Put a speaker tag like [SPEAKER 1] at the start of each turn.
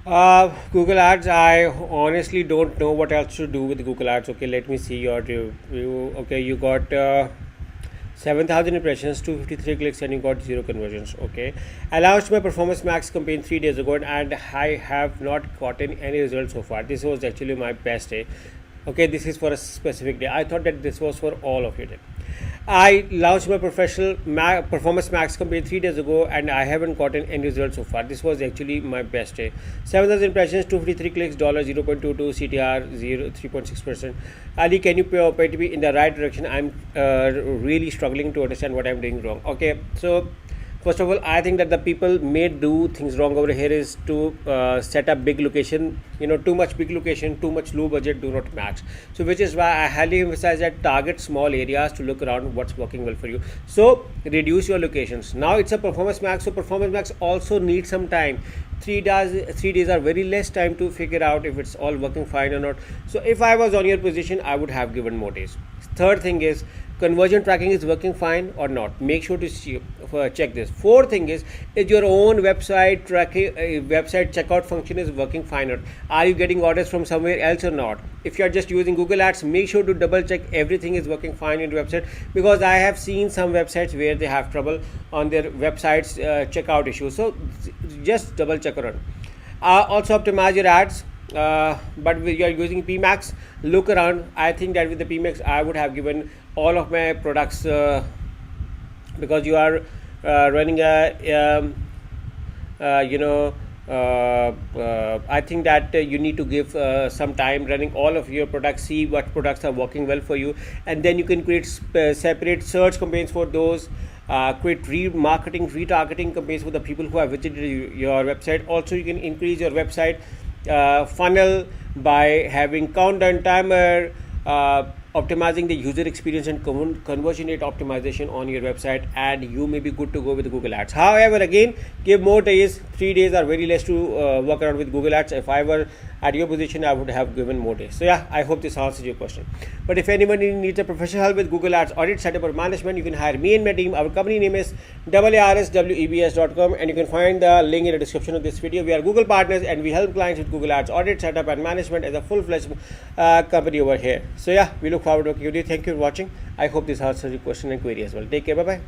[SPEAKER 1] Google Ads, I honestly don't know what else to do with Google Ads. Okay, let me see your review. Okay, you got 7,000 impressions, 253 clicks, and you got zero conversions. Okay, I launched my Performance Max campaign 3 days ago, and I have not gotten any results so far. This was actually my best day. Okay, this is for a specific day. I thought that this was for all of you. I launched my Performance Max campaign 3 days ago, and I haven't gotten any results so far. This was actually my best day. 7,000 impressions, 253 clicks, $0.22, CTR 3.6%. Ali, can you point me in the right direction? I'm really struggling to understand what I'm doing wrong. Okay, so first of all, I think that the people may do things wrong over here is to set up big location. Too much big location, too much low budget do not match. So which is why I highly emphasize that target small areas to look around what's working well for you. So reduce your locations. Now it's a Performance Max, so Performance Max also needs some time. 3 days are very less time to figure out if it's all working fine or not. So if I was on your position, I would have given more days. Third thing is, conversion tracking is working fine or not. Make sure to check this. Fourth thing is your own website tracking, website checkout function is working fine or not. Are you getting orders from somewhere else or not? If you are just using Google Ads, make sure to double check everything is working fine in your website, because I have seen some websites where they have trouble on their websites checkout issues. So just double check around. Also optimize your ads. But if you are using PMax, look around. I think that with the PMax, I would have given all of my products because you are running a I think that you need to give some time running all of your products, see what products are working well for you, and then you can create separate search campaigns for those. Create retargeting campaigns for the people who have visited your website. Also, you can increase your website funnel by having countdown timer, optimizing the user experience and conversion rate optimization on your website, and you may be good to go with Google Ads. However, again, give more days. 3 days are very less to work around with Google Ads. If I were at your position, I would have given more days. So yeah, I hope this answers your question. But if anybody needs a professional help with Google Ads audit, setup or management, you can hire me and my team. Our company name is aarswebs.com, and you can find the link in the description of this video. We are Google partners, and we help clients with Google Ads audit, setup and management as a full-fledged company over here. So yeah, we look forward to working with you. Thank you for watching. I hope this answers your question and query as well. Take care. Bye bye.